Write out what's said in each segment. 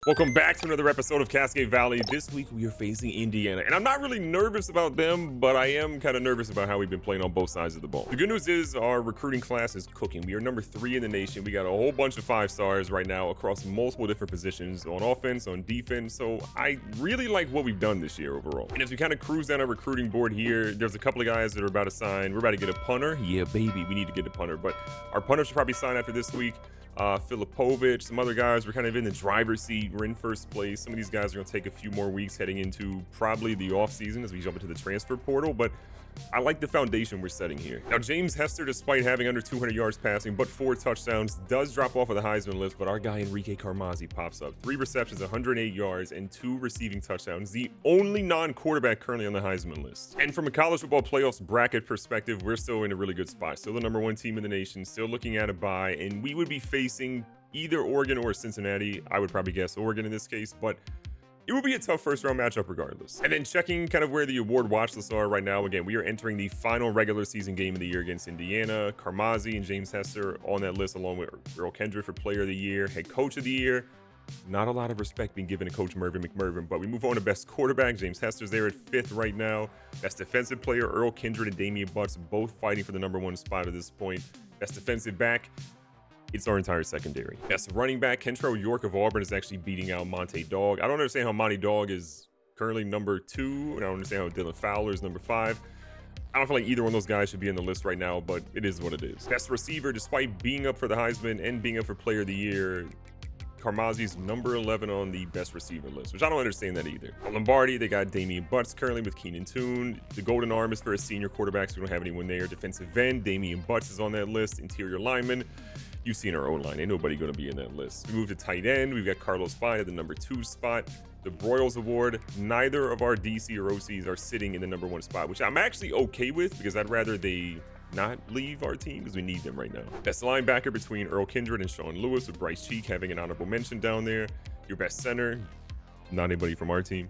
Welcome back to another episode of Cascade Valley. This week we are facing Indiana, and I'm not really nervous about them, but I am kind of nervous about how we've been playing on both sides of the ball. The good news is our recruiting class is cooking. We are number 3 in the nation. We got a whole bunch of 5 stars right now across multiple different positions on offense, on defense. So I really like what we've done this year overall. And as we kind of cruise down our recruiting board here, there's a couple of guys that are about to sign. We're about to get a punter. Yeah, baby, we need to get a punter, but our punter should probably sign after this week. Filipovic, some other guys, we're kind of in the driver's seat. We're in first place. Some of these guys are going to take a few more weeks heading into probably the off season as we jump into the transfer portal, but I like the foundation we're setting here. Now, James Hester, despite having under 200 yards passing, but 4 touchdowns, does drop off of the Heisman list, but our guy Enrique Carmazzi pops up. 3 receptions, 108 yards, and 2 receiving touchdowns. The only non-quarterback currently on the Heisman list. And from a college football playoffs bracket perspective, we're still in a really good spot. Still the number 1 team in the nation, still looking at a bye, and we would be facing either Oregon or Cincinnati. I would probably guess Oregon in this case, but it will be a tough first round matchup regardless. And then checking kind of where the award watch lists are right now. Again, we are entering the final regular season game of the year against Indiana. Carmazzi and James Hester on that list, along with Earl Kendrick for player of the year, head coach of the year. Not a lot of respect being given to Coach McMervin, but we move on to best quarterback. James Hester's there at 5th right now. Best defensive player, Earl Kendrick and Damian Butts, both fighting for the number 1 spot at this point. Best defensive back, it's our entire secondary. Best running back, Kentrell York of Auburn is actually beating out Monte Dog. I don't understand how Monte Dog is currently number 2, and I don't understand how Dylan Fowler is number 5. I don't feel like either one of those guys should be on the list right now, but it is what it is. Best receiver, despite being up for the Heisman and being up for player of the year, Carmazzi's number 11 on the best receiver list, which I don't understand that either. On Lombardi, they got Damian Butts currently with Keenan Toon. The golden arm is for a senior quarterback, so we don't have anyone there. Defensive end, Damian Butts is on that list. Interior lineman, you've seen our O-line. Ain't nobody going to be in that list. We move to tight end. We've got Carlos Fine at the number 2 spot. The Broyles Award, neither of our DC or OCs are sitting in the number 1 spot, which I'm actually okay with because I'd rather they not leave our team because we need them right now. Best linebacker between Earl Kindred and Sean Lewis, with Bryce Cheek having an honorable mention down there. Your best center, not anybody from our team.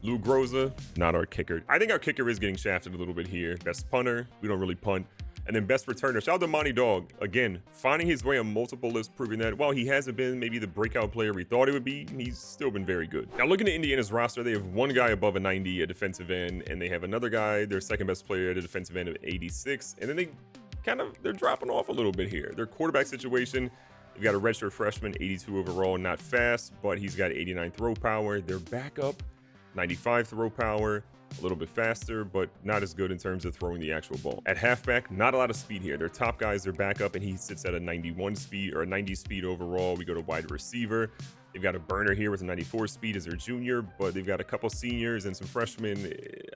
Lou Groza, not our kicker. I think our kicker is getting shafted a little bit here. Best punter, we don't really punt. And then best returner, shout out to Monty Dog. Again, finding his way on multiple lists, proving that while he hasn't been maybe the breakout player we thought he would be, he's still been very good. Now looking at Indiana's roster, they have one guy above a 90 at defensive end, and they have another guy, their second best player at a defensive end of 86. And then they're dropping off a little bit here. Their quarterback situation, they've got a redshirt freshman, 82 overall, not fast, but he's got 89 throw power. Their backup, 95 throw power. A little bit faster, but not as good in terms of throwing the actual ball. At halfback, not a lot of speed here. Their top guys, their backup, and he sits at a 91 speed or a 90 speed overall. We go to wide receiver. They've got a burner here with a 94 speed as their junior, but they've got a couple seniors and some freshmen.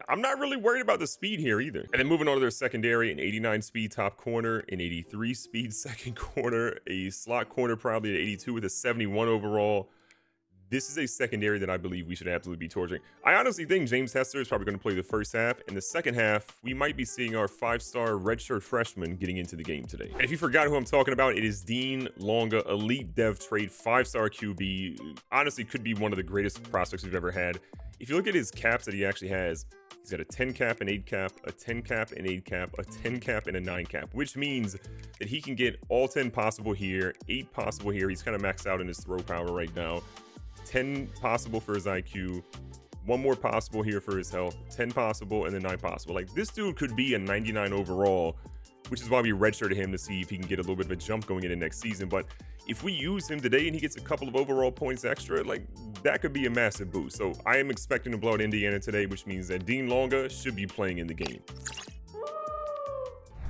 I'm not really worried about the speed here either. And then moving on to their secondary, an 89 speed top corner, an 83 speed second corner, a slot corner probably at 82 with a 71 overall. This is a secondary that I believe we should absolutely be torching. I honestly think James Hester is probably going to play the first half. In the second half, we might be seeing our 5-star redshirt freshman getting into the game today. And if you forgot who I'm talking about, it is Dean Longa, elite dev trait, 5-star QB. Honestly, could be one of the greatest prospects we've ever had. If you look at his caps that he actually has, he's got a 10 cap, an 8 cap, a 10 cap, an 8 cap, a 10 cap, and a 9 cap, which means that he can get all 10 possible here, 8 possible here. He's kind of maxed out in his throw power right now. 10 possible for his IQ, 1 more possible here for his health, 10 possible, and then 9 possible. Like, this dude could be a 99 overall, which is why we redshirted him to see if he can get a little bit of a jump going into next season. But if we use him today and he gets a couple of overall points extra, like, that could be a massive boost. So I am expecting to blow out Indiana today, which means that Dean Longa should be playing in the game.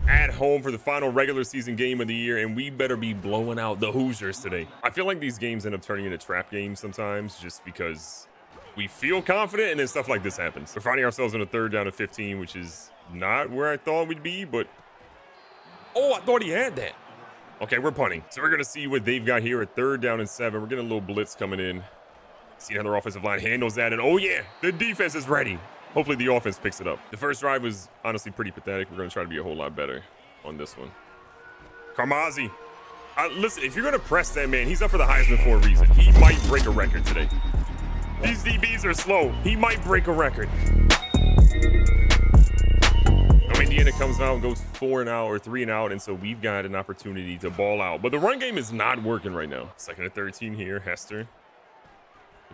At home for the final regular season game of the year, and we better be blowing out the Hoosiers today. I feel like these games end up turning into trap games sometimes just because we feel confident and then stuff like this happens. We're finding ourselves on a 3rd down and 15, which is not where I thought we'd be, but oh, I thought he had that. Okay, we're punting. So we're going to see what they've got here at 3rd down and 7. We're getting a little blitz coming in. See how their offensive line handles that, and oh yeah, the defense is ready. Hopefully the offense picks it up. The first drive was honestly pretty pathetic. We're going to try to be a whole lot better on this one. Carmazzi. Listen, if you're going to press that man, he's up for the Heisman for a reason. He might break a record today. These DBs are slow. He might break a record. Now Indiana comes out and goes 4 and out or 3 and out, and so we've got an opportunity to ball out. But the run game is not working right now. 2nd and 13 here, Hester.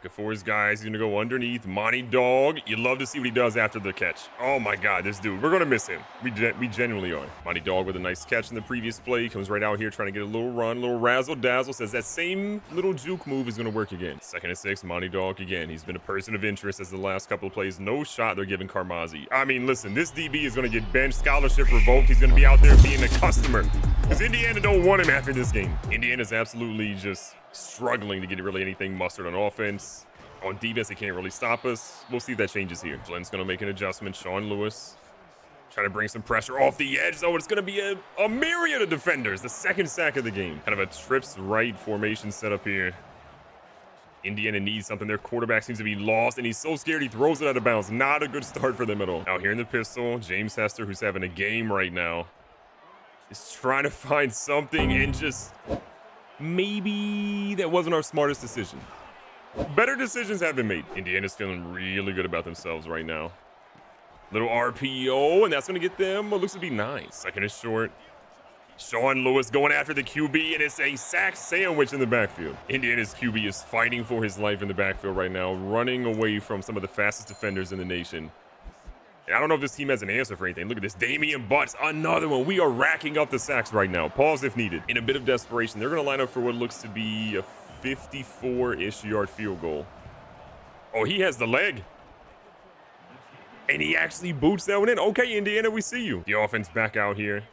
Looking for his guys. He's going to go underneath. Monty Dog. You love to see what he does after the catch. Oh, my God, this dude. We're going to miss him. We genuinely are. Monty Dog with a nice catch in the previous play. Comes right out here trying to get a little run, a little razzle-dazzle. Says that same little juke move is going to work again. 2nd and 6. Monty Dog again. He's been a person of interest as the last couple of plays. No shot they're giving Carmazzi. I mean, listen, this DB is going to get benched, scholarship revoked. He's going to be out there being a customer because Indiana don't want him after this game. Indiana's absolutely just struggling to get really anything mustard on offense. On defense, they can't really stop us. We'll see if that changes here. Flint's going to make an adjustment. Sean Lewis trying to bring some pressure off the edge. Oh, it's going to be a myriad of defenders. The 2nd sack of the game. Kind of a trips right formation set up here. Indiana needs something. Their quarterback seems to be lost, and he's so scared he throws it out of bounds. Not a good start for them at all. Out here in the pistol, James Hester, who's having a game right now, is trying to find something, and just maybe that wasn't our smartest decision. Better decisions have been made. Indiana's feeling really good about themselves right now. Little RPO, and that's going to get them what looks to be 9. 2nd is short. Sean Lewis going after the QB, and it's a sack sandwich in the backfield. Indiana's QB is fighting for his life in the backfield right now, running away from some of the fastest defenders in the nation. And I don't know if this team has an answer for anything. Look at this. Damian Butts, another one. We are racking up the sacks right now. Pause if needed. In a bit of desperation, they're going to line up for what looks to be a 54-ish yard field goal. Oh, he has the leg. And he actually boots that one in. Okay, Indiana, we see you. The offense back out here.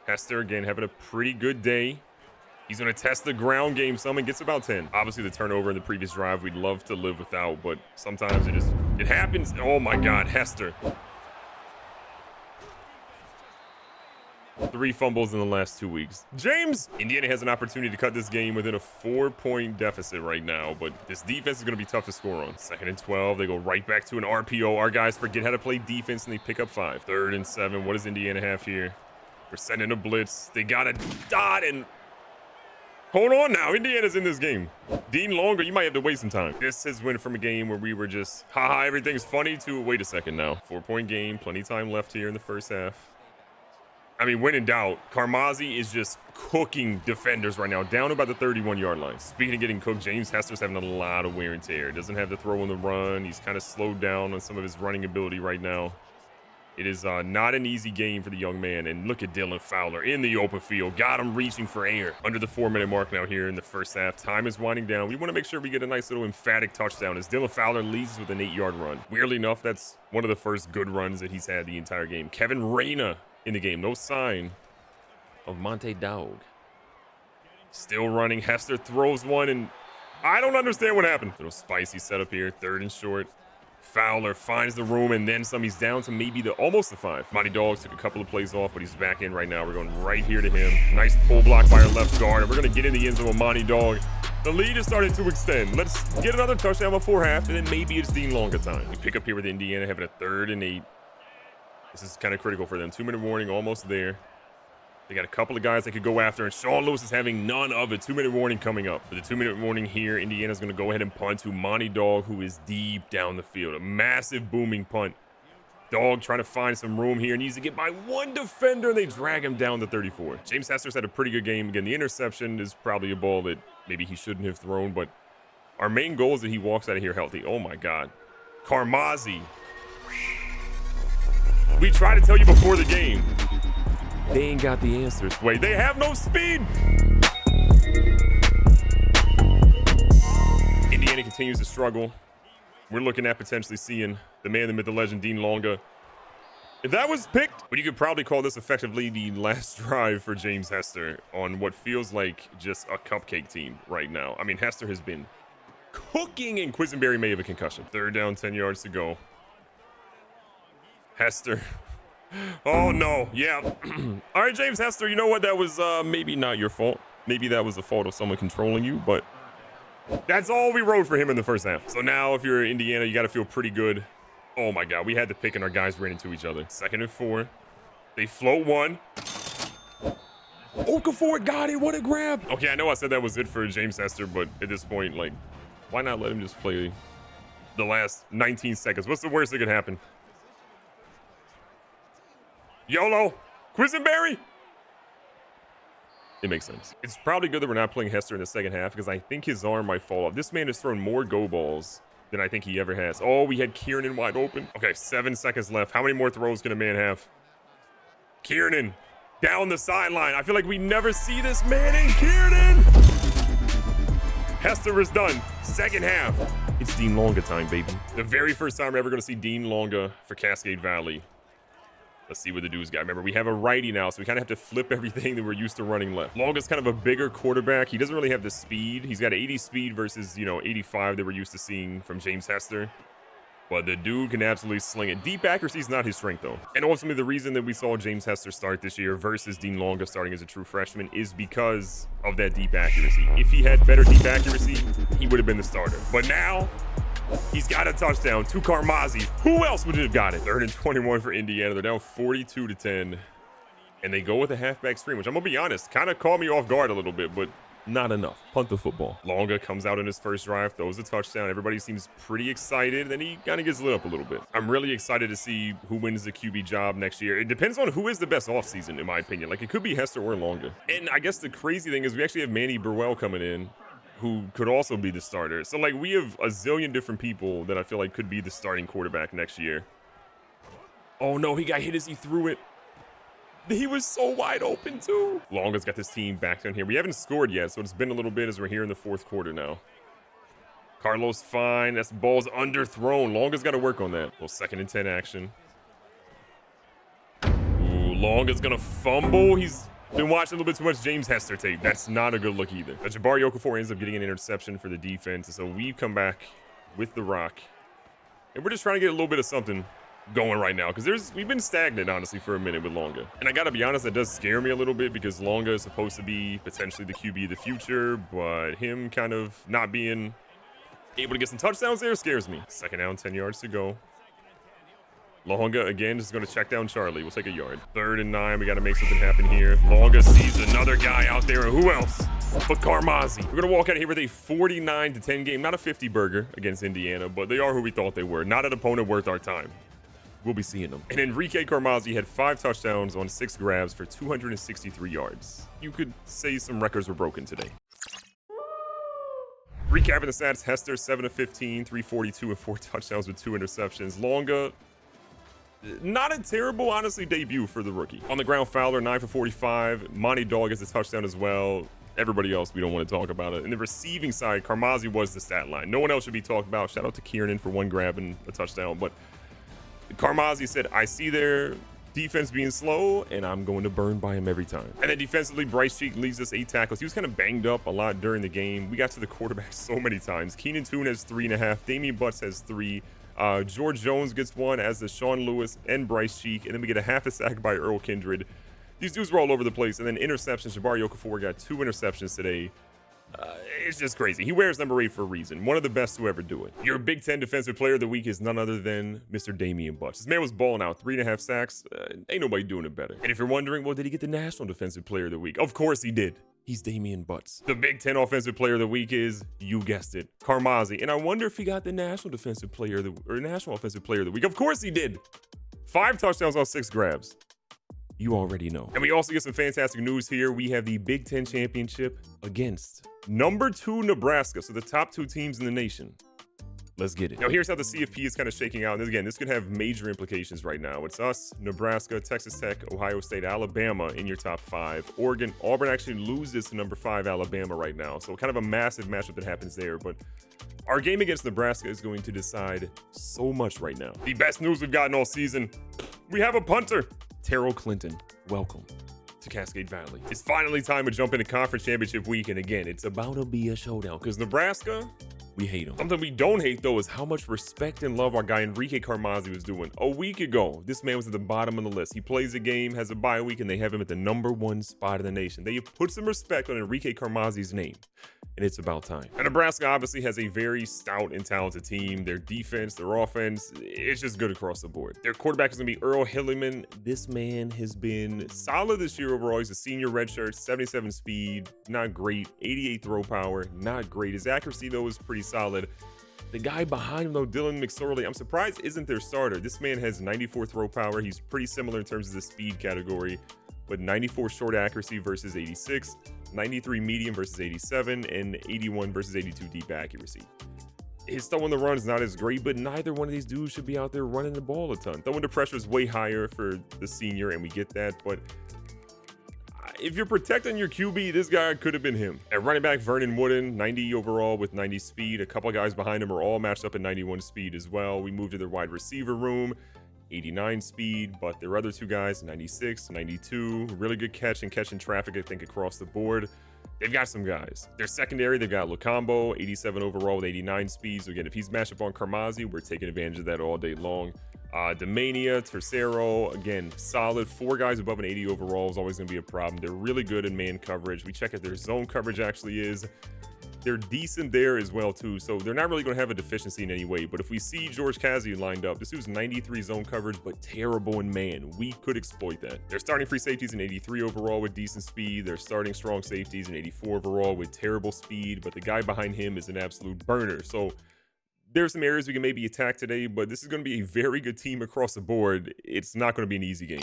Hester, again, having a pretty good day. He's going to test the ground game some and gets about 10. Obviously, the turnover in the previous drive, we'd love to live without, but sometimes it happens. Oh, my God, Hester. 3 fumbles in the last 2 weeks. James! Indiana has an opportunity to cut this game within a 4-point deficit right now, but this defense is going to be tough to score on. 2nd and 12. They go right back to an RPO. Our guys forget how to play defense, and they pick up 5. 3rd and 7. What does Indiana have here? We're sending a blitz. They got a dot, and hold on now. Indiana's in this game. Dean Longa, you might have to wait some time. This has went from a game where we were just, haha, everything's funny, to wait a second now. 4-point game. Plenty of time left here in the first half. I mean, when in doubt, Carmazzi is just cooking defenders right now, down about the 31-yard line. Speaking of getting cooked, James Hester's having a lot of wear and tear. Doesn't have the throw on the run. He's kind of slowed down on some of his running ability right now. It is not an easy game for the young man. And look at Dylan Fowler in the open field. Got him reaching for air. Under the 4-minute mark now here in the first half. Time is winding down. We want to make sure we get a nice little emphatic touchdown as Dylan Fowler leads us with an 8-yard run. Weirdly enough, that's one of the first good runs that he's had the entire game. Kevin Reyna in the game. No sign of Monte Dog. Still running. Hester throws one, and I don't understand what happened. Little spicy setup here. 3rd and short. Fowler finds the room, and then some. He's down to maybe almost the 5. Monty Dogs took a couple of plays off, but he's back in right now. We're going right here to him. Nice pull block by our left guard, and we're going to get in the end zone with Monty Dog. The lead is starting to extend. Let's get another touchdown before half, and then maybe it's Dean Longa time. We pick up here with Indiana, having a 3rd and 8. This is kind of critical for them. 2-minute warning, almost there. They got a couple of guys they could go after, and Sean Lewis is having none of it. 2-minute warning coming up. For the 2-minute warning here, Indiana's going to go ahead and punt to Monty Dog, who is deep down the field. A massive booming punt. Dog trying to find some room here. Needs to get by one defender, and they drag him down to 34. James Hester's had a pretty good game. Again, the interception is probably a ball that maybe he shouldn't have thrown, but our main goal is that he walks out of here healthy. Oh, my God. Carmazzi. We tried to tell you before the game. They ain't got the answers. Wait, they have no speed. Indiana continues to struggle. We're looking at potentially seeing the man, the myth, the legend, Dean Longa. If that was picked, but you could probably call this effectively the last drive for James Hester on what feels like just a cupcake team right now. I mean, Hester has been cooking, and Quisenberry may have a concussion. 3rd down, 10 yards to go. Hester. Oh, no. Yeah. All right, James Hester, you know what? That was maybe not your fault. Maybe that was the fault of someone controlling you, but that's all we wrote for him in the first half. So now if you're Indiana, you got to feel pretty good. Oh, my God. We had the pick, and our guys ran into each other. 2nd and 4. They float one. Okafor got it. What a grab. Okay, I know I said that was it for James Hester, but at this point, like, why not let him just play the last 19 seconds? What's the worst that could happen? YOLO. Quisenberry. It makes sense. It's probably good that we're not playing Hester in the second half because I think his arm might fall off. This man has thrown more go balls than I think he ever has. Oh, we had Kieran wide open. Okay, 7 seconds left. How many more throws can a man have? Kieran down the sideline. I feel like we never see this man in Kieran. Hester is done. Second half. It's Dean Longa time, baby. The very first time we're ever going to see Dean Longa for Cascade Valley. Let's see what the dude's got. Remember, we have a righty now, so we kind of have to flip everything that we're used to running left. Longa's kind of a bigger quarterback. He doesn't really have the speed. He's got 80 speed versus, 85 that we're used to seeing from James Hester. But the dude can absolutely sling it. Deep accuracy is not his strength, though. And ultimately, the reason that we saw James Hester start this year versus Dean Longa starting as a true freshman is because of that deep accuracy. If he had better deep accuracy, he would have been the starter. But now, he's got a touchdown to Carmazzi. Who else would have got it? 3rd and 21 for Indiana. They're down 42-10. And they go with a halfback screen, which I'm going to be honest, kind of caught me off guard a little bit, but not enough. Punt the football. Longa comes out in his first drive, throws a touchdown. Everybody seems pretty excited. Then he kind of gets lit up a little bit. I'm really excited to see who wins the QB job next year. It depends on who is the best offseason, in my opinion. Like, it could be Hester or Longa. And I guess the crazy thing is we actually have Manny Burwell coming in, who could also be the starter. So, like, we have a zillion different people that I feel like could be the starting quarterback next year. Oh, no, he got hit as he threw it. He was so wide open, too. Longa's got this team back down here. We haven't scored yet, so it's been a little bit as we're here in the 4th quarter now. Carlos fine. That's ball's underthrown. Longa's got to work on that. Well, 2nd and 10 action. Ooh, Longa's going to fumble. He's been watching a little bit too much James Hester tape. That's not a good look either. Jabari Okafor ends up getting an interception for the defense. And so we come back with the rock. And we're just trying to get a little bit of something going right now because we've been stagnant, honestly, for a minute with Longa. And I got to be honest, that does scare me a little bit because Longa is supposed to be potentially the QB of the future, but him kind of not being able to get some touchdowns there scares me. 2nd down, 10 yards to go. Longa, again, just going to check down Charlie. We'll take a yard. 3rd and 9. We got to make something happen here. Longa sees another guy out there. Who else but Carmazzi? We're going to walk out of here with a 49-10 game. Not a 50 burger against Indiana, but they are who we thought they were. Not an opponent worth our time. We'll be seeing them. And Enrique Carmazzi had 5 touchdowns on 6 grabs for 263 yards. You could say some records were broken today. Recapping the stats, Hester 7 of 15, 342 and 4 touchdowns with 2 interceptions. Longa, not a terrible, honestly, debut for the rookie. On the ground, Fowler 9 for 45. Monty Dog gets a touchdown as well. Everybody else, we don't want to talk about it. In the receiving side, Carmazzi was the stat line. No one else should be talked about. Shout out to Kieran for 1 grab and a touchdown, but Carmazzi said, I see their defense being slow, and I'm going to burn by him every time. And then defensively, Bryce Cheek leads us 8 tackles. He was kind of banged up a lot during the game. We got to the quarterback so many times. Keenan Toon has 3.5. Damian Butts has 3. George Jones gets 1, as does Sean Lewis and Bryce Cheek. And then we get a half a sack by Earl Kindred. These dudes were all over the place. And then interceptions. Jabari Okafor got 2 interceptions today. It's just crazy. He wears number 8 for a reason. One of the best to ever do it. Your Big Ten Defensive Player of the Week is none other than Mr. Damian Butts. This man was balling out. 3.5 sacks. Ain't nobody doing it better. And if you're wondering, well, did he get the National Defensive Player of the Week? Of course he did. He's Damian Butts. The Big Ten Offensive Player of the Week is, you guessed it, Carmazzi. And I wonder if he got the National Defensive Player of the National Offensive Player of the Week. Of course he did. 5 touchdowns on 6 grabs. You already know. And we also get some fantastic news here. We have the Big Ten Championship against number 2 Nebraska. So the top 2 teams in the nation. Let's get it. Now here's how the CFP is kind of shaking out. And again, this could have major implications right now. It's us, Nebraska, Texas Tech, Ohio State, Alabama in your top 5. Oregon, Auburn actually loses to number 5 Alabama right now. So kind of a massive matchup that happens there. But our game against Nebraska is going to decide so much right now. The best news we've gotten all season. We have a punter. Terrell Clinton, welcome to Cascade Valley. It's finally time to jump into conference championship week. And again, it's about to be a showdown because Nebraska, we hate them. Something we don't hate, though, is how much respect and love our guy Enrique Carmazzi was doing. A week ago, this man was at the bottom of the list. He plays a game, has a bye week, and they have him at the number 1 spot in the nation. They have put some respect on Enrique Carmazzi's name, and it's about time. And Nebraska obviously has a very stout and talented team. Their defense, their offense, it's just good across the board. Their quarterback is going to be Earl Hilliman. This man has been solid this year overall. He's a senior redshirt, 77 speed, not great. 88 throw power, not great. His accuracy, though, is pretty solid. The guy behind him, though, Dylan McSorley, I'm surprised isn't their starter. This man has 94 throw power. He's pretty similar in terms of the speed category. but 94 short accuracy versus 86, 93 medium versus 87, and 81 versus 82 deep accuracy. His throw on the run is not as great, but neither one of these dudes should be out there running the ball a ton. Throwing the pressure is way higher for the senior, and we get that, but if you're protecting your QB, this guy could have been him. At running back, Vernon Wooden, 90 overall with 90 speed. A couple of guys behind him are all matched up at 91 speed as well. We moved to their wide receiver room, 89 speed, but their other two guys, 96, 92. Really good catch and catching traffic, I think, across the board. They've got some guys. Their secondary, they've got Locombo, 87 overall with 89 speed. So again, if he's matched up on Carmazzi, we're taking advantage of that all day long. Demania, Tercero, again, solid. 4 guys above an 80 overall is always going to be a problem. They're really good in man coverage. We check if their zone coverage actually is. They're decent there as well, too. So they're not really going to have a deficiency in any way. But if we see George Kazzy lined up, this dude's 93 zone coverage, but terrible in man. We could exploit that. They're starting free safeties in 83 overall with decent speed. They're starting strong safeties in 84 overall with terrible speed. But the guy behind him is an absolute burner. So there's some areas we can maybe attack today, but this is going to be a very good team across the board. It's not going to be an easy game.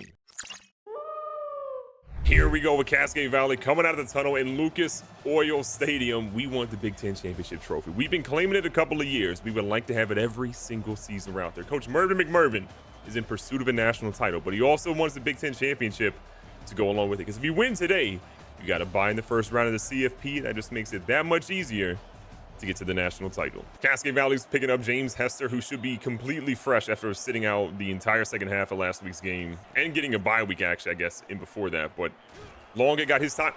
Here we go with Cascade Valley coming out of the tunnel in Lucas Oil Stadium. We want the Big Ten Championship trophy. We've been claiming it a couple of years. We would like to have it every single season we're out there. Coach McMervin is in pursuit of a national title, but he also wants the Big Ten Championship to go along with it. Because if you win today, you got to buy in the first round of the CFP. That just makes it that much easier to get to the national title. Cascade Valley's picking up James Hester, who should be completely fresh after sitting out the entire second half of last week's game and getting a bye week, actually, I guess, in before that. But Longa got his time.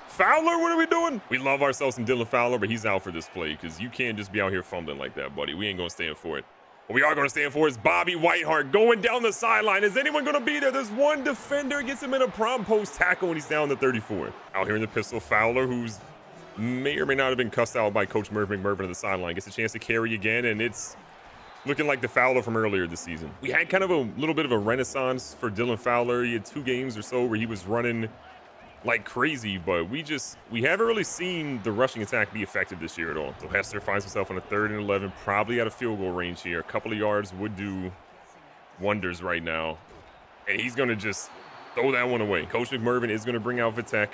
Fowler, what are we doing? We love ourselves some Dylan Fowler, but he's out for this play because you can't just be out here fumbling like that, buddy. We ain't going to stand for it. What we are going to stand for is Bobby Whiteheart going down the sideline. Is anyone going to be there? There's one defender, gets him in a prompt post tackle when he's down the 34. Out here in the pistol, Fowler, who's may or may not have been cussed out by Coach McMervin on the sideline, gets a chance to carry again, and it's looking like the Fowler from earlier this season. We had kind of a little bit of a renaissance for Dylan Fowler. He had 2 games or so where he was running like crazy, but we haven't really seen the rushing attack be effective this year at all. So Hester finds himself on a 3rd and 11, probably out of field goal range here. A couple of yards would do wonders right now, and he's going to just throw that one away. Coach McMervin is going to bring out Vitek.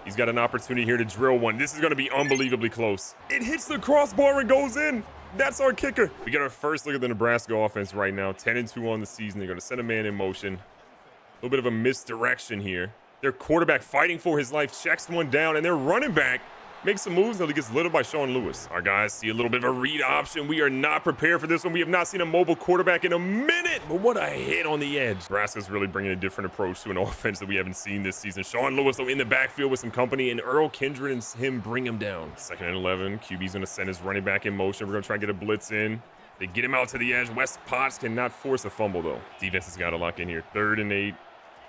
He's got an opportunity here to drill one. This is going to be unbelievably close. It hits the crossbar and goes in. That's our kicker. We get our first look at the Nebraska offense right now. 10-2 on the season. They're going to send a man in motion. A little bit of a misdirection here. Their quarterback fighting for his life checks one down, and their running back makes some moves until he gets little by Sean Lewis. Our guys see a little bit of a read option. We are not prepared for this one. We have not seen a mobile quarterback in a minute, but what a hit on the edge. Nebraska's really bringing a different approach to an offense that we haven't seen this season. Sean Lewis, though, in the backfield with some company, and Earl Kindred and him bring him down. 2nd and 11. QB's going to send his running back in motion. We're going to try and get a blitz in. They get him out to the edge. Wes Potts cannot force a fumble, though. Defense has got to lock in here. 3rd and 8.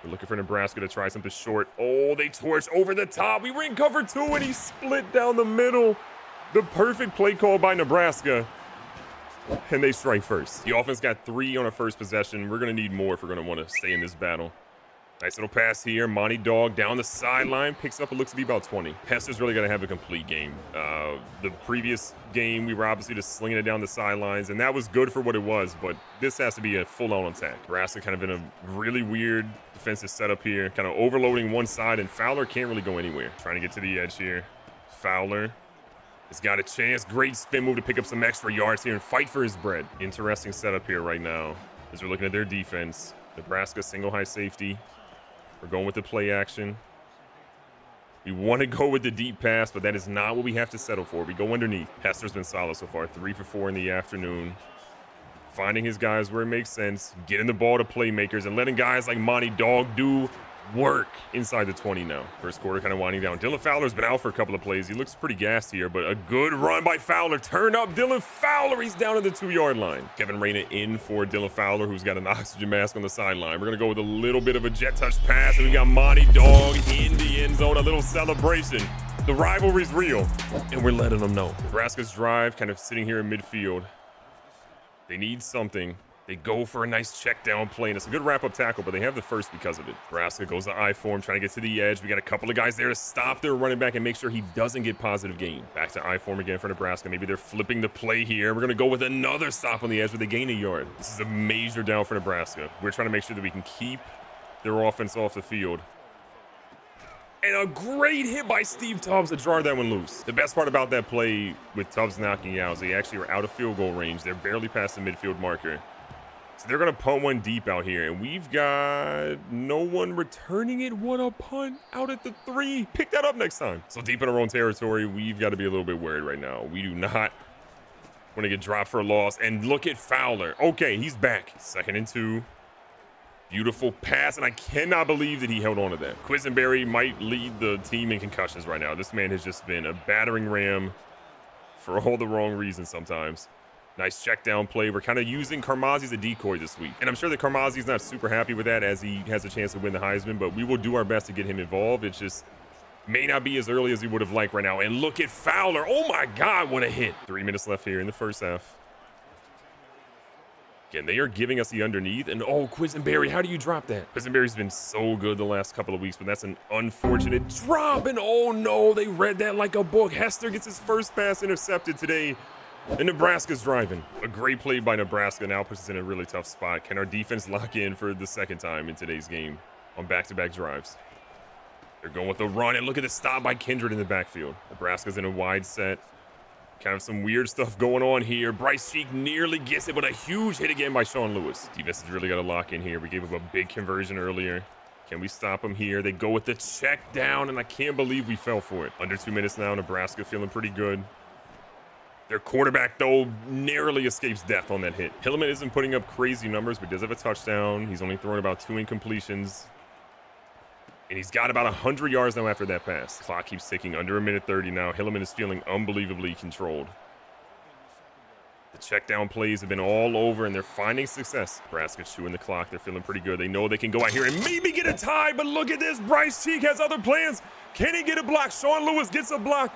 We're looking for Nebraska to try something short. Oh, they torch over the top. We were in cover 2, and he split down the middle. The perfect play call by Nebraska. And they strike first. The offense got 3 on a first possession. We're going to need more if we're going to want to stay in this battle. Nice little pass here. Monty Dog down the sideline. Picks up what looks to be about 20. Hester's really going to have a complete game. The previous game, we were obviously just slinging it down the sidelines, and that was good for what it was, but this has to be a full-on attack. Nebraska kind of in a really weird defensive setup here, kind of overloading one side, and Fowler can't really go anywhere. Trying to get to the edge here. Fowler has got a chance. Great spin move to pick up some extra yards here and fight for his bread. Interesting setup here right now as we're looking at their defense. Nebraska single high safety. We're going with the play action. We want to go with the deep pass, but that is not what we have to settle for. We go underneath. Hester's been solid so far. 3 for 4 in the afternoon. Finding his guys where it makes sense. Getting the ball to playmakers and letting guys like Monty Dog do work inside the 20 now. First quarter kind of winding down. Dylan Fowler's been out for a couple of plays. He looks pretty gassed here, but a good run by Fowler. Turn up Dylan Fowler. He's down at the 2-yard line. Kevin Reyna in for Dylan Fowler, who's got an oxygen mask on the sideline. We're going to go with a little bit of a jet touch pass, and we got Monty Dog in the end zone. A little celebration. The rivalry's real, and we're letting them know. Nebraska's drive kind of sitting here in midfield. They need something. They go for a nice check down play, and it's a good wrap-up tackle, but they have the first because of it. Nebraska goes to I form, trying to get to the edge. We got a couple of guys there to stop their running back and make sure he doesn't get positive gain. Back to I form again for Nebraska. Maybe they're flipping the play here. We're going to go with another stop on the edge where they gain a yard. This is a major down for Nebraska. We're trying to make sure that we can keep their offense off the field. And a great hit by Steve Tubbs to draw that one loose. The best part about that play with Tubbs knocking out is they actually were out of field goal range. They're barely past the midfield marker. So they're going to punt one deep out here. And we've got no one returning it. What a punt out at the 3. Pick that up next time. So deep in our own territory, we've got to be a little bit worried right now. We do not want to get dropped for a loss. And look at Fowler. Okay, he's back. 2nd and 2. Beautiful pass, and I cannot believe that he held on to that. Quisenberry might lead the team in concussions right now. This man has just been a battering ram for all the wrong reasons sometimes. Nice check down play. We're kind of using Carmazzi as a decoy this week. And I'm sure that Carmazzi's not super happy with that as he has a chance to win the Heisman, but we will do our best to get him involved. It's just may not be as early as he would have liked right now. And look at Fowler. Oh my God, what a hit. 3 minutes left here in the first half. Again, they are giving us the underneath, and oh, Quisenberry, how do you drop that? Quisenberry's been so good the last couple of weeks, but that's an unfortunate drop, and oh no, they read that like a book. Hester gets his first pass intercepted today, and Nebraska's driving. A great play by Nebraska now puts us in a really tough spot. Can our defense lock in for the 2nd time in today's game on back-to-back drives? They're going with the run, and look at the stop by Kindred in the backfield. Nebraska's in a wide set. Kind of some weird stuff going on here. Bryce Cheek nearly gets it, but a huge hit again by Sean Lewis. Defense has really got to lock in here. We gave him a big conversion earlier. Can we stop him here? They go with the check down, and I can't believe we fell for it. Under 2 minutes now, Nebraska feeling pretty good. Their quarterback, though, narrowly escapes death on that hit. Hilleman isn't putting up crazy numbers, but does have a touchdown. He's only throwing about 2 incompletions. And he's got about 100 yards now after that pass. Clock keeps ticking, under 1:30 now. Hilleman is feeling unbelievably controlled. The check down plays have been all over, and they're finding success. Nebraska's chewing the clock. They're feeling pretty good. They know they can go out here and maybe get a tie, but look at this. Bryce Cheek has other plans. Can he get a block? Sean Lewis gets a block.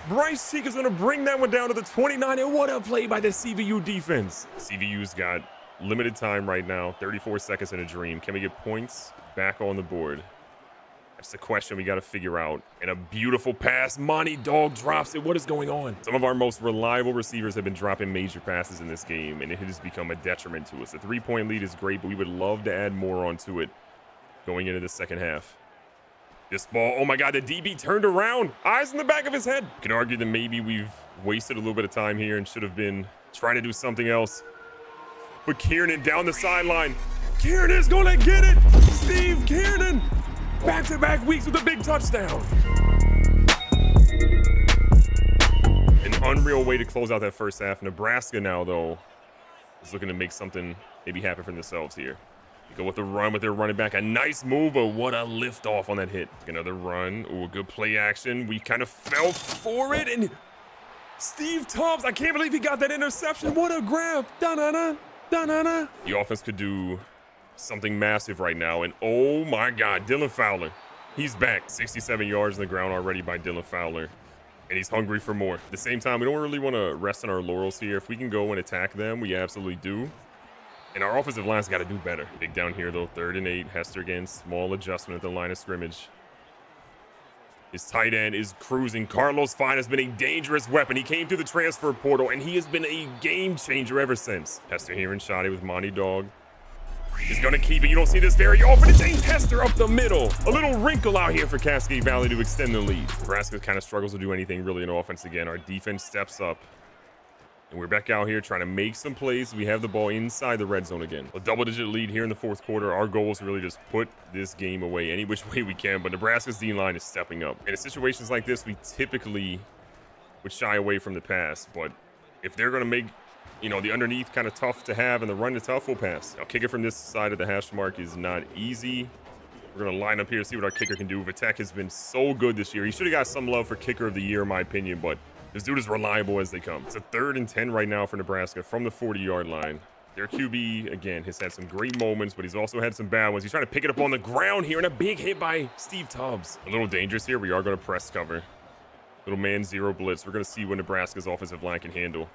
Bryce Cheek is going to bring that one down to the 29, and what a play by the CVU defense. CVU's got limited time right now, 34 seconds in a dream. Can we get points back on the board? That's the question we got to figure out. And a beautiful pass. Monty Dog drops it. What is going on? Some of our most reliable receivers have been dropping major passes in this game, and it has become a detriment to us. The 3-point lead is great, but we would love to add more onto it going into the 2nd half. This ball, oh my God, the DB turned around. Eyes in the back of his head. You can argue that maybe we've wasted a little bit of time here and should have been trying to do something else. But Kiernan down the sideline. Kiernan is going to get it. Steve Kiernan. Back-to-back weeks with a big touchdown. An unreal way to close out that first half. Nebraska now, though, is looking to make something maybe happen for themselves here. They go with the run with their running back. A nice move, but what a lift off on that hit. Another run. Ooh, a good play action. We kind of fell for it, and Steve Tubbs, I can't believe he got that interception. What a grab. Da-na-na, da-na-na. The offense could do something massive right now, and oh my God, Dylan Fowler, he's back. 67 yards on the ground already by Dylan Fowler, and he's hungry for more. At the same time, we don't really want to rest on our laurels here. If we can go and attack them, we absolutely do, and our offensive line's got to do better. Big down here though, 3rd and 8. Hester again, small adjustment at the line of scrimmage. His tight end is cruising. Carlos Fine has been a dangerous weapon. He came through the transfer portal, and he has been a game changer ever since. Hester here and Shoddy with Monty Dog. He's going to keep it. You don't see this very often. It's James Hester up the middle. A little wrinkle out here for Cascade Valley to extend the lead. Nebraska kind of struggles to do anything really in offense again. Our defense steps up. And we're back out here trying to make some plays. We have the ball inside the red zone again. A double-digit lead here in the 4th quarter. Our goal is to really just put this game away any which way we can. But Nebraska's D-line is stepping up. And in situations like this, we typically would shy away from the pass. But if they're going to make, you know, the underneath kind of tough to have and the run to tough, we'll pass. Now, kick it from this side of the hash mark is not easy. We're going to line up here to see what our kicker can do. Vitek has been so good this year. He should have got some love for kicker of the year, in my opinion, but this dude is reliable as they come. It's a 3rd and 10 right now for Nebraska from the 40-yard line. Their QB, again, has had some great moments, but he's also had some bad ones. He's trying to pick it up on the ground here, and a big hit by Steve Tubbs. A little dangerous here. We are going to press cover. Little man zero blitz. We're going to see what Nebraska's offensive line can handle.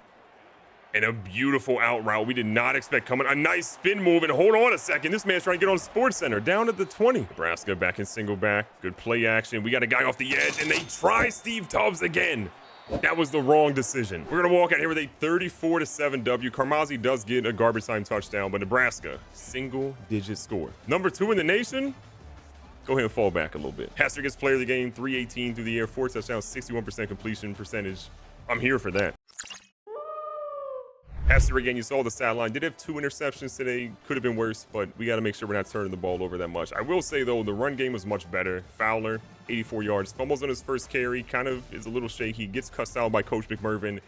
And a beautiful out route we did not expect coming. A nice spin move, and hold on a second. This man's trying to get on Sports Center down at the 20. Nebraska back in single back. Good play action. We got a guy off the edge, and they try Steve Tubbs again. That was the wrong decision. We're gonna walk out here with a 34-7 W. Carmazzi does get a garbage time touchdown, but Nebraska, single-digit score. Number 2 in the nation, go ahead and fall back a little bit. Hester gets player of the game, 318 through the air, 4 touchdowns, 61% completion percentage. I'm here for that. Hester, again, you saw the stat line. Did have 2 interceptions today. Could have been worse, but we got to make sure we're not turning the ball over that much. I will say, though, the run game was much better. Fowler, 84 yards. Fumbles on his first carry. Kind of is a little shaky. Gets cussed out by Coach McMervin,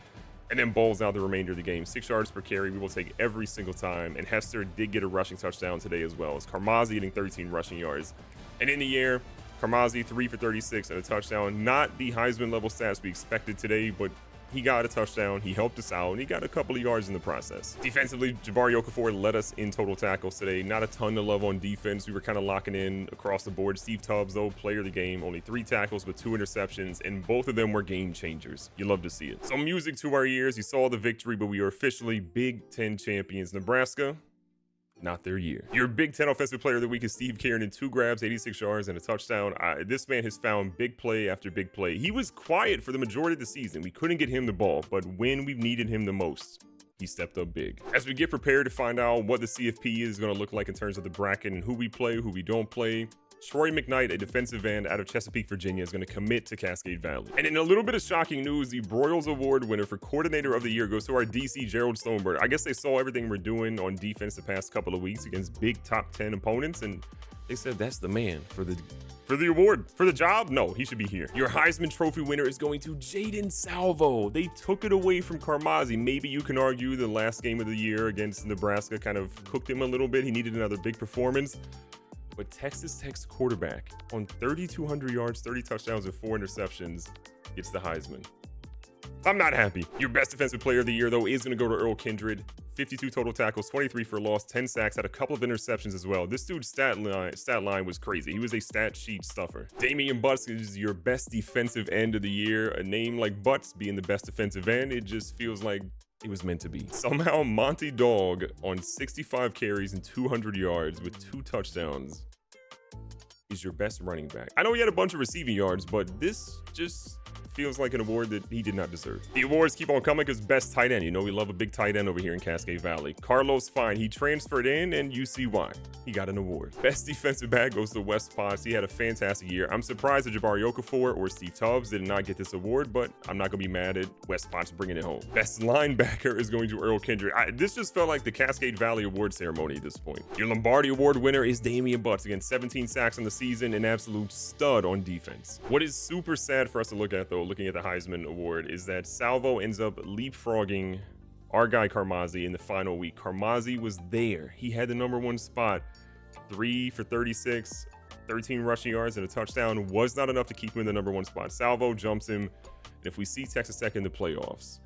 and then balls out the remainder of the game. 6 yards per carry. We will take every single time. And Hester did get a rushing touchdown today as well. It's Carmazzi getting 13 rushing yards. And in the air, Carmazzi 3 for 36 and a touchdown. Not the Heisman level stats we expected today, but he got a touchdown, he helped us out, and he got a couple of yards in the process. Defensively, Jabari Okafor led us in total tackles today. Not a ton to love on defense. We were kind of locking in across the board. Steve Tubbs, though, player of the game, only 3 tackles with 2 interceptions, and both of them were game changers. You love to see it. Some music to our ears. You saw the victory, but we are officially Big Ten champions. Nebraska, not their year. Your Big Ten Offensive Player of the Week is Steve Kiernan, 2 grabs, 86 yards, and a touchdown. This man has found big play after big play. He was quiet for the majority of the season. We couldn't get him the ball, but when we've needed him the most, he stepped up big. As we get prepared to find out what the CFP is going to look like in terms of the bracket and who we play, who we don't play, Troy McKnight, a defensive end out of Chesapeake, Virginia, is going to commit to Cascade Valley. And in a little bit of shocking news, the Broyles Award winner for Coordinator of the Year goes to our DC, Gerald Stoneberg. I guess they saw everything we're doing on defense the past couple of weeks against big top 10 opponents, and they said that's the man for the award. For the job, no, he should be here. Your Heisman Trophy winner is going to Jaden Salvo. They took it away from Carmazzi. Maybe you can argue the last game of the year against Nebraska kind of cooked him a little bit. He needed another big performance. But Texas Tech's quarterback on 3,200 yards, 30 touchdowns, and 4 interceptions gets the Heisman. I'm not happy. Your best defensive player of the year, though, is going to go to Earl Kindred. 52 total tackles, 23 for loss, 10 sacks, had a couple of interceptions as well. This dude's stat line was crazy. He was a stat sheet stuffer. Damian Butts is your best defensive end of the year. A name like Butts being the best defensive end, it just feels like it was meant to be. Somehow, Monty Dog on 65 carries and 200 yards with 2 touchdowns is your best running back. I know he had a bunch of receiving yards, but this just feels like an award that he did not deserve. The awards keep on coming because best tight end. You know we love a big tight end over here in Cascade Valley. Carlos Fine, he transferred in and you see why. He got an award. Best defensive back goes to Wes Potts. He had a fantastic year. I'm surprised that Jabari Okafor or Steve Tubbs did not get this award, but I'm not going to be mad at Wes Potts bringing it home. Best linebacker is going to Earl Kindred. This just felt like the Cascade Valley award ceremony at this point. Your Lombardi Award winner is Damian Butts. Again, 17 sacks on the season, an absolute stud on defense. What is super sad for us to look at, though, looking at the Heisman Award, is that Salvo ends up leapfrogging our guy Carmazzi in the final week. Carmazzi was there. He had the #1 spot. 3 for 36, 13 rushing yards, and a touchdown was not enough to keep him in the #1 spot. Salvo jumps him, and if we see Texas Tech in the playoffs,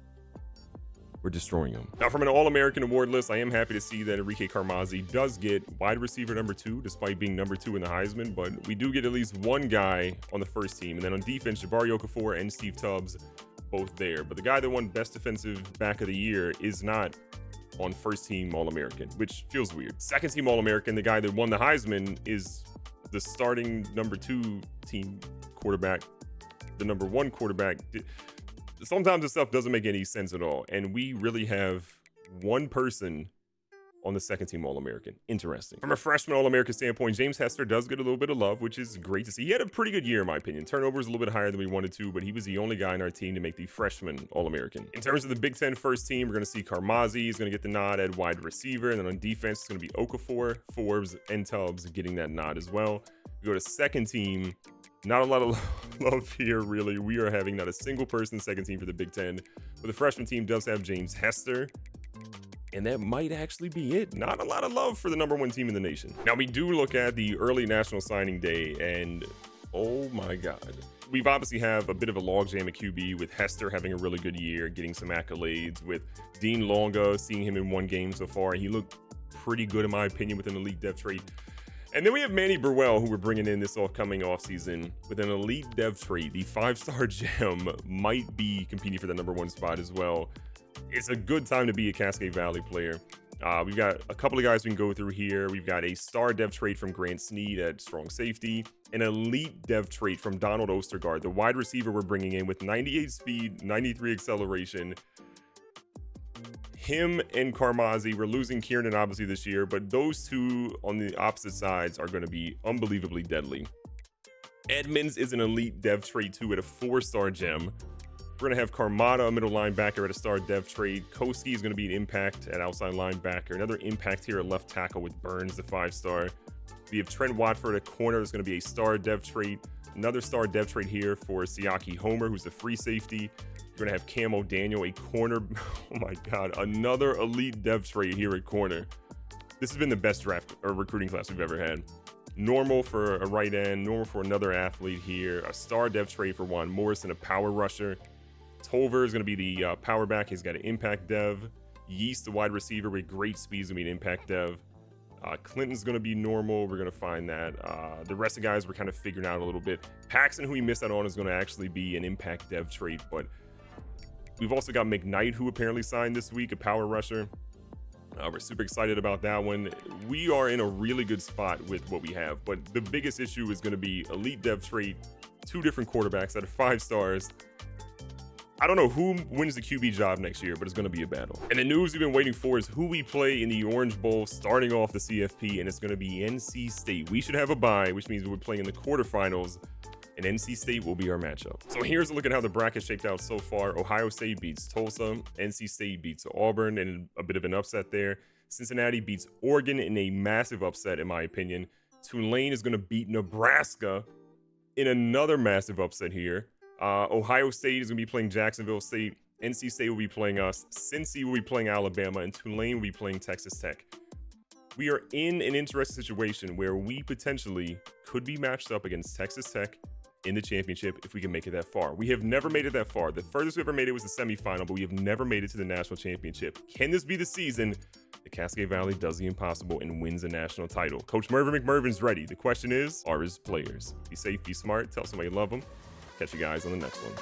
we're destroying him. Now, from an All-American award list, I am happy to see that Enrique Carmazzi does get wide receiver #2, despite being #2 in the Heisman, but we do get at least one guy on the first team. And then on defense, Jabari Okafor and Steve Tubbs, both there. But the guy that won Best Defensive Back of the Year is not on first team All-American, which feels weird. Second team All-American, the guy that won the Heisman, is the starting #2 team quarterback, the #1 quarterback. Sometimes this stuff doesn't make any sense at all. And we really have one person on the second team All-American. Interesting. From a freshman All-American standpoint, James Hester does get a little bit of love, which is great to see. He had a pretty good year, in my opinion. Turnovers a little bit higher than we wanted to, but he was the only guy in our team to make the freshman All-American. In terms of the Big Ten first team, we're going to see Carmazzi is going to get the nod at wide receiver. And then on defense, it's going to be Okafor, Forbes, and Tubbs getting that nod as well. We go to second team. Not a lot of love here, really. We are having not a single person second team for the Big Ten. But the freshman team does have James Hester. And that might actually be it. Not a lot of love for the #1 team in the nation. Now, we do look at the early National Signing Day, and oh my God. We've obviously have a bit of a logjam at QB with Hester having a really good year, getting some accolades, with Dean Longa, seeing him in one game so far. He looked pretty good, in my opinion, with an elite depth trait. And then we have Manny Burwell, who we're bringing in this upcoming offseason with an elite dev trait. The 5-star gem might be competing for the #1 spot as well. It's a good time to be a Cascade Valley player. We've got a couple of guys we can go through here. We've got a star dev trait from Grant Sneed at strong safety, an elite dev trait from Donald Ostergaard, the wide receiver we're bringing in with 98 speed, 93 acceleration. Him and Carmazzi, we're losing Kieran obviously this year, but those two on the opposite sides are going to be unbelievably deadly. Edmonds is an elite dev trait too at a 4-star gem. We're going to have Carmada, a middle linebacker, at a star dev trait. Koski is going to be an impact at outside linebacker. Another impact here at left tackle with Burns, the 5-star. We have Trent Watford at corner. There's going to be a star dev trait. Another star dev trait here for Siaki Homer, who's the free safety. We're going to have Cam O'Daniel, a corner. Oh my God, another elite dev trait here at corner. This has been the best draft or recruiting class we've ever had. Normal for a right end, normal for another athlete here. A star dev trait for Juan Morrison, a power rusher. Tolver is going to be the power back. He's got an impact dev. Yeast, the wide receiver with great speed, is going to be an impact dev. Clinton's going to be normal. We're going to find that. The rest of the guys we're kind of figuring out a little bit. Paxton, who we missed out on, is going to actually be an impact dev trait. But we've also got McKnight, who apparently signed this week, a power rusher. We're super excited about that one. We are in a really good spot with what we have. But the biggest issue is going to be elite dev trait, 2 different quarterbacks that are 5 stars. I don't know who wins the QB job next year, but it's going to be a battle. And the news we've been waiting for is who we play in the Orange Bowl starting off the CFP, and it's going to be NC State. We should have a bye, which means we're playing in the quarterfinals, and NC State will be our matchup. So here's a look at how the bracket shaped out so far. Ohio State beats Tulsa. NC State beats Auburn in a bit of an upset there. Cincinnati beats Oregon in a massive upset, in my opinion. Tulane is going to beat Nebraska in another massive upset here. Ohio State is going to be playing Jacksonville State. NC State will be playing us. Cincy will be playing Alabama. And Tulane will be playing Texas Tech. We are in an interesting situation where we potentially could be matched up against Texas Tech in the championship if we can make it that far. We have never made it that far. The furthest we ever made it was the semifinal, but we have never made it to the national championship. Can this be the season the Cascade Valley does the impossible and wins a national title? Coach McMervin's ready. The question is, are his players? Be safe, be smart, tell somebody you love them. Catch you guys on the next one.